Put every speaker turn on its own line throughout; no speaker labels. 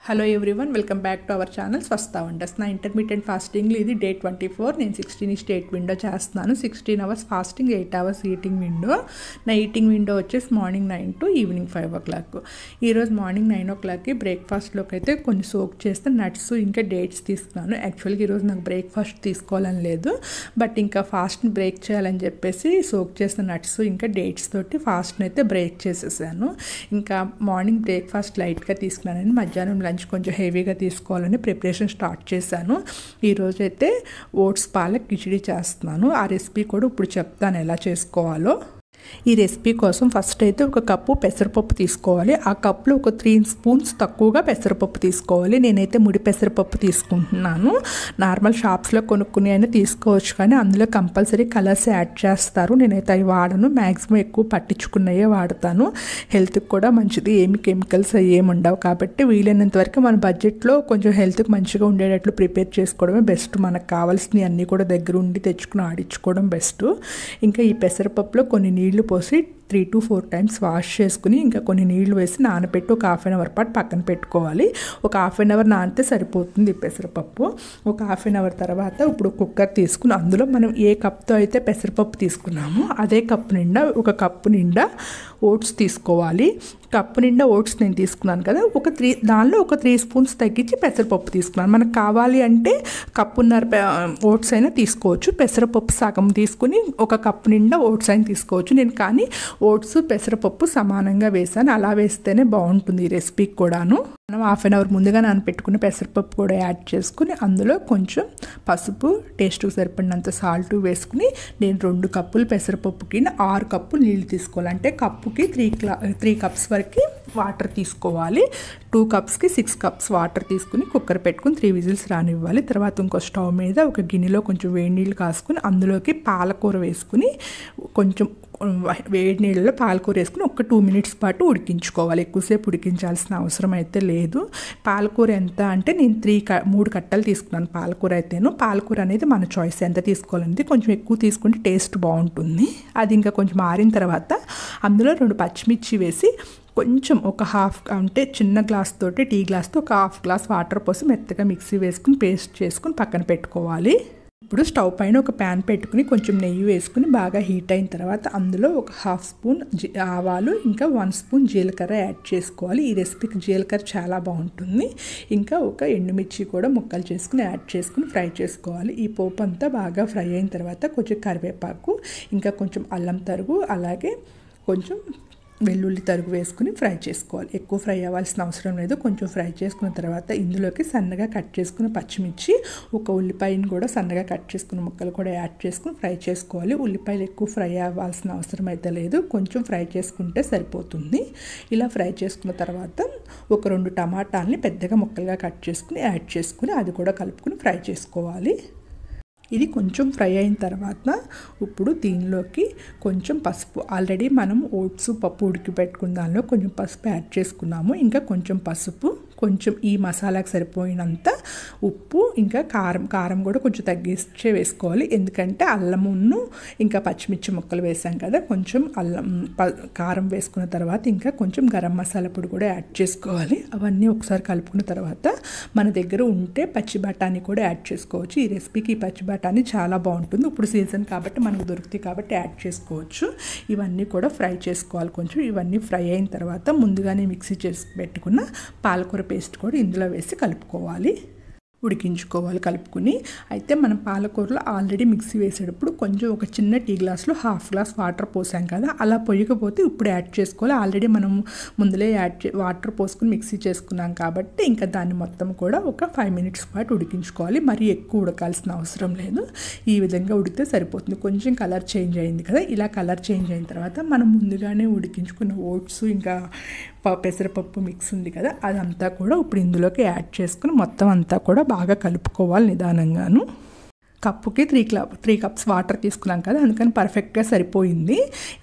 Hello everyone, welcome back to our channel Swasthya wonders. నా intermediate ఫాస్టింగ్లో ఇది day 24. నేను 16:8 window చేస్తున్నాను. 16 hours fasting, 8 hours eating window. నా eating window వచ్చేసి morning 9 to evening 5 o'clock. ఈరోజు morning 9 o'clockకి బ్రేక్ఫాస్ట్లోకి అయితే కొన్ని సోక్ చేస్తే నట్స్ ఇంకా డేట్స్ తీసుకున్నాను. యాక్చువల్గా ఈరోజు నాకు బ్రేక్ఫాస్ట్ తీసుకోవాలని లేదు, బట్ ఇంకా ఫాస్ట్ని బ్రేక్ చేయాలని చెప్పేసి సోక్ చేసిన నట్స్ ఇంకా డేట్స్ తోటి ఫాస్ట్ని అయితే బ్రేక్ చేసేసాను. ఇంకా మార్నింగ్ బ్రేక్ఫాస్ట్ లైట్గా తీసుకున్నానని మధ్యాహ్నం లంచ్ కొంచెం హెవీగా తీసుకోవాలని ప్రిపరేషన్ స్టార్ట్ చేశాను. ఈరోజైతే ఓట్స్ పాలక్ కిచిడి చేస్తున్నాను. ఆ రెసిపీ కూడా ఇప్పుడు చెప్తాను ఎలా చేసుకోవాలో. ఈ రెసిపీ కోసం ఫస్ట్ అయితే ఒక కప్పు పెసరపప్పు తీసుకోవాలి. ఆ కప్పులో ఒక 3 spoons తక్కువగా పెసరపప్పు తీసుకోవాలి. నేనైతే ముడి పెసరపప్పు తీసుకుంటున్నాను. నార్మల్ షాప్స్లో కొనుక్కుని అయినా తీసుకోవచ్చు, కానీ అందులో కంపల్సరీ కలర్స్ యాడ్ చేస్తారు. నేనైతే అవి వాడను, మ్యాక్సిమం ఎక్కువ పట్టించుకున్నవే వాడతాను. హెల్త్కి కూడా మంచిది, ఏమి కెమికల్స్ ఏమి ఉండవు. కాబట్టి వీలైనంత వరకు మన బడ్జెట్లో కొంచెం హెల్త్కి మంచిగా ఉండేటట్లు ప్రిపేర్ చేసుకోవడమే బెస్ట్. మనకు కావాల్సినవి అన్నీ కూడా దగ్గర ఉండి తెచ్చుకుని ఆడించుకోవడం బెస్ట్. ఇంకా ఈ పెసరపప్పులో కొన్ని నీళ్లు పోసి 3 to 4 times వాష్ చేసుకుని ఇంకా కొన్ని నీళ్లు వేసి నానబెట్టి ఒక 1/2 hour పాటు పక్కన పెట్టుకోవాలి. ఒక 1/2 hour నానితే సరిపోతుంది పెసరపప్పు. ఒక 1/2 hour తర్వాత ఇప్పుడు కుక్కర్ తీసుకుని అందులో మనం ఏ కప్తో అయితే పెసరపప్పు తీసుకున్నామో అదే కప్పు నిండా ఒక కప్పు నిండా ఓట్స్ తీసుకోవాలి. కప్పు నిండా ఓట్స్ నేను తీసుకున్నాను కదా, దానిలో ఒక 3 spoons తగ్గించి పెసరపప్పు తీసుకున్నాను. మనకు కావాలి అంటే కప్పున్నర ఓట్స్ అయినా తీసుకోవచ్చు. పెసరపప్పు సగం తీసుకుని ఒక కప్పు నిండా ఓట్స్ అయినా తీసుకోవచ్చు. నేను కానీ ఓట్స్ పెసరపప్పు సమానంగా వేసాను. అలా వేస్తేనే బాగుంటుంది ఈ రెసిపీకి కూడాను. మనం 1/2 hour ముందుగా నానబెట్టుకున్న పెసరపప్పు కూడా యాడ్ చేసుకుని అందులో కొంచెం పసుపు, టేస్ట్కి సరిపడినంత సాల్ట్ వేసుకుని నేను 2 కప్పులు పెసరపప్పుకి 6 కప్పులు నీళ్ళు తీసుకోవాలి. అంటే కప్పుకి 3 cups వరకు వాటర్ తీసుకోవాలి. 2 cupsకి 6 cups వాటర్ తీసుకుని కుక్కర్ పెట్టుకుని 3 whistles రానివ్వాలి. తర్వాత ఇంకో స్టవ్ మీద ఒక గిన్నెలో కొంచెం వేడి నీళ్ళు కాసుకుని అందులోకి పాలకూర వేసుకుని కొంచెం వేడి నీళ్ళలో పాలకూర వేసుకుని ఒక 2 minutes పాటు ఉడికించుకోవాలి. ఎక్కువసేపు ఉడికించాల్సిన అవసరం అయితే లేదు. పాలకూర ఎంత అంటే నేను 3 కట్టలు తీసుకున్నాను. పాలకూర అయితేను, పాలకూర అనేది మన చాయిస్ ఎంత తీసుకోవాలంటే కొంచెం ఎక్కువ తీసుకుంటే టేస్ట్ బాగుంటుంది. అది ఇంకా కొంచెం మారిన తర్వాత అందులో 2 పచ్చిమిర్చి వేసి కొంచెం ఒక అంటే చిన్న గ్లాస్ తోటి టీ గ్లాస్తో ఒక 1/2 glass వాటర్ పోసి మెత్తగా మిక్సీ వేసుకుని పేస్ట్ చేసుకుని పక్కన పెట్టుకోవాలి. ఇప్పుడు స్టవ్ పైన ఒక ప్యాన్ పెట్టుకుని కొంచెం నెయ్యి వేసుకుని బాగా హీట్ అయిన తర్వాత అందులో ఒక 1/2 spoon ఆవాలు ఇంకా 1 spoon జీలకర్ర యాడ్ చేసుకోవాలి. ఈ రెసిపీకి జీలకర్ర చాలా బాగుంటుంది. ఇంకా ఒక ఎండుమిర్చి కూడా ముక్కలు చేసుకుని యాడ్ చేసుకుని ఫ్రై చేసుకోవాలి. ఈ పోపు అంతా బాగా ఫ్రై అయిన తర్వాత కొంచెం కరివేపాకు ఇంకా కొంచెం అల్లం తరుగు అలాగే కొంచెం వెల్లుల్లి తరుగు వేసుకుని ఫ్రై చేసుకోవాలి. ఎక్కువ ఫ్రై అవ్వాల్సిన అవసరం లేదు. కొంచెం ఫ్రై చేసుకున్న తర్వాత ఇందులోకి సన్నగా కట్ చేసుకున్న పచ్చిమిర్చి, ఒక ఉల్లిపాయను కూడా సన్నగా కట్ చేసుకున్న ముక్కలు కూడా యాడ్ చేసుకుని ఫ్రై చేసుకోవాలి. ఉల్లిపాయలు ఎక్కువ ఫ్రై అవ్వాల్సిన అవసరం అయితే లేదు, కొంచెం ఫ్రై చేసుకుంటే సరిపోతుంది. ఇలా ఫ్రై చేసుకున్న తర్వాత ఒక 2 టమాటాలని పెద్దగా ముక్కలుగా కట్ చేసుకుని యాడ్ చేసుకుని అది కూడా కలుపుకుని ఫ్రై చేసుకోవాలి. ఇది కొంచెం ఫ్రై అయిన తర్వాత ఇప్పుడు దీనిలోకి కొంచెం పసుపు, ఆల్రెడీ మనం ఓట్స్ పప్పు ఉడికిపెట్టుకున్న దానిలో కొంచెం పసుపు యాడ్ చేసుకున్నాము. ఇంకా కొంచెం పసుపు, కొంచెం ఈ మసాలాకు సరిపోయినంత ఉప్పు, ఇంకా కారం కూడా కొంచెం తగ్గించే వేసుకోవాలి. ఎందుకంటే అల్లమును ఇంకా పచ్చిమిర్చి ముక్కలు వేసాం కదా, కొంచెం కారం వేసుకున్న తర్వాత ఇంకా కొంచెం గరం మసాలా పొడి కూడా యాడ్ చేసుకోవాలి. అవన్నీ ఒకసారి కలుపుకున్న తర్వాత మన దగ్గర ఉంటే పచ్చి బఠానీ కూడా యాడ్ చేసుకోవచ్చు. ఈ రెసిపీకి పచ్చి బఠానీ చాలా బాగుంటుంది. ఇప్పుడు సీజన్ కాబట్టి మనకు దొరుకుతాయి కాబట్టి యాడ్ చేసుకోవచ్చు. ఇవన్నీ కూడా ఫ్రై చేసుకోవాలి. కొంచెం ఇవన్నీ ఫ్రై అయిన తర్వాత ముందుగానే మిక్సీ చేసి పెట్టుకున్న పాలకూర పేస్ట్ కూడా ఇందులో వేసి కలుపుకోవాలి, ఉడికించుకోవాలి. కలుపుకుని అయితే మనం పాలకూరలో ఆల్రెడీ మిక్సీ వేసేటప్పుడు కొంచెం ఒక చిన్న టీ గ్లాస్లో 1/2 glass వాటర్ పోసాం కదా, అలా పొయ్యకపోతే ఇప్పుడు యాడ్ చేసుకోవాలి. ఆల్రెడీ మనం ముందులే వాటర్ పోసుకుని మిక్సీ చేసుకున్నాం కాబట్టి ఇంకా దాన్ని మొత్తం కూడా ఒక 5 minutes పాటు ఉడికించుకోవాలి. మరీ ఎక్కువ ఉడకాల్సిన అవసరం లేదు. ఈ విధంగా ఉడికితే సరిపోతుంది. కొంచెం కలర్ చేంజ్ అయింది కదా, ఇలా కలర్ చేంజ్ అయిన తర్వాత మనం ముందుగానే ఉడికించుకున్న ఓట్స్ ఇంకా పెసరపప్పు మిక్స్ ఉంది కదా, అదంతా కూడా ఇప్పుడు ఇందులోకి యాడ్ చేసుకుని మొత్తం అంతా కూడా బాగా కలుపుకోవాలి నిదానంగాను. కప్పుకి 3 కప్స్ వాటర్ తీసుకున్నాం కదా, అందుకని పర్ఫెక్ట్గా సరిపోయింది.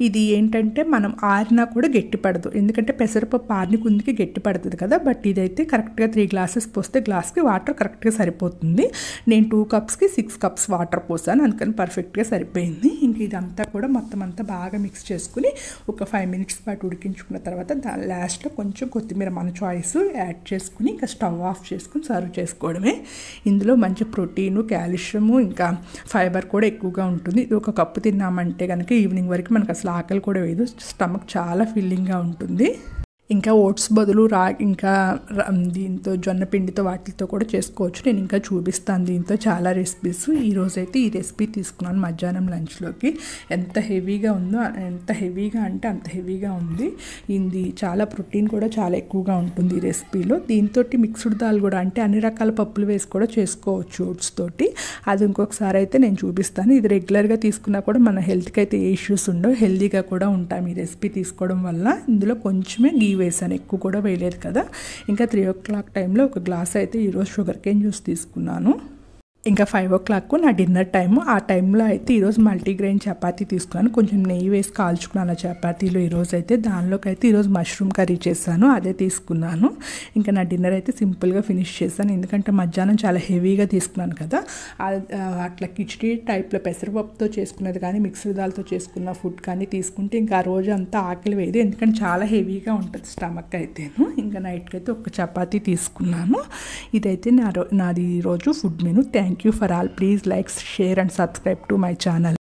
ఇది ఏంటంటే మనం ఆరినా కూడా గట్టి పడదు, ఎందుకంటే పెసరపప్పు ఆరిని కుందికి గట్టి పడుతుంది కదా. బట్ ఇదైతే కరెక్ట్గా 3 గ్లాసెస్ పోస్తే గ్లాస్కి వాటర్ కరెక్ట్గా సరిపోతుంది. నేను 2 కప్స్కి 6 కప్స్ వాటర్ పోసాను, అందుకని పర్ఫెక్ట్గా సరిపోయింది. ఇంక ఇదంతా కూడా మొత్తం అంతా బాగా మిక్స్ చేసుకుని ఒక 5 మినిట్స్ పాటు ఉడికించుకున్న తర్వాత లాస్ట్లో కొంచెం కొత్తిమీర మన చాయిస్ యాడ్ చేసుకుని ఇంకా స్టవ్ ఆఫ్ చేసుకుని సర్వ్ చేసుకోవడమే. ఇందులో మంచి ప్రోటీను, కాల్షియము, ఇంకా ఫైబర్ కూడా ఎక్కువగా ఉంటుంది. ఇది ఒక కప్పు తిన్నామంటే కనుక ఈవినింగ్ వరకు మనకు అసలు ఆకలి కూడా వేయదు, స్టమక్ చాలా ఫిల్లింగ్గా ఉంటుంది. ఇంకా ఓట్స్ బదులు ఇంకా దీంతో జొన్న పిండితో వాటితో కూడా చేసుకోవచ్చు. నేను ఇంకా చూపిస్తాను దీంతో చాలా రెసిపీస్. ఈరోజైతే ఈ రెసిపీ తీసుకున్నాను మధ్యాహ్నం లంచ్లోకి. ఎంత హెవీగా ఉందో, ఎంత హెవీగా అంటే అంత హెవీగా ఉంది. ఇది చాలా ప్రోటీన్ కూడా చాలా ఎక్కువగా ఉంటుంది ఈ రెసిపీలో. దీంతో మిక్స్డ్ దాల్ కూడా, అంటే అన్ని రకాల పప్పులు వేసి కూడా చేసుకోవచ్చు ఓట్స్ తోటి. అది ఇంకొకసారి అయితే నేను చూపిస్తాను. ఇది రెగ్యులర్గా తీసుకున్నా కూడా మన హెల్త్కి అయితే ఏ ఇష్యూస్ ఉండవు, హెల్తీగా కూడా ఉంటాం ఈ రెసిపీ తీసుకోవడం వల్ల. ఇందులో కొంచెమే గీ వేసాను, ఎక్కువ కూడా వేయలేదు కదా. ఇంకా 3 o'clock టైంలో ఒక గ్లాస్ అయితే ఈరోజు షుగర్ కేన్ జ్యూస్ తీసుకున్నాను. ఇంకా 5 o'clock నా డిన్నర్ టైము. ఆ టైంలో అయితే ఈరోజు మల్టీగ్రెయిన్ చపాతీ తీసుకున్నాను. కొంచెం నెయ్యి వేసి కాల్చుకున్నాను ఆ చపాతీలో ఈరోజు అయితే. దానిలోకి అయితే ఈరోజు మష్రూమ్ కర్రీ చేశాను, అదే తీసుకున్నాను. ఇంకా నా డిన్నర్ అయితే సింపుల్గా ఫినిష్ చేశాను, ఎందుకంటే మధ్యాహ్నం చాలా హెవీగా తీసుకున్నాను కదా. అట్లా కిచడీ టైప్లో పెసరపప్పుతో చేసుకున్నది కానీ మిక్స్డ్ దాల్తో చేసుకున్న ఫుడ్ కానీ తీసుకుంటే ఇంకా ఆ రోజు అంతా ఆకలి వేయదు, ఎందుకంటే చాలా హెవీగా ఉంటుంది స్టమక్ అయితేను. ఇంకా నైట్కి అయితే ఒక చపాతీ తీసుకున్నాను. ఇదైతే నాది ఈరోజు food menu. Thank you for all. Please like, share and subscribe to my channel.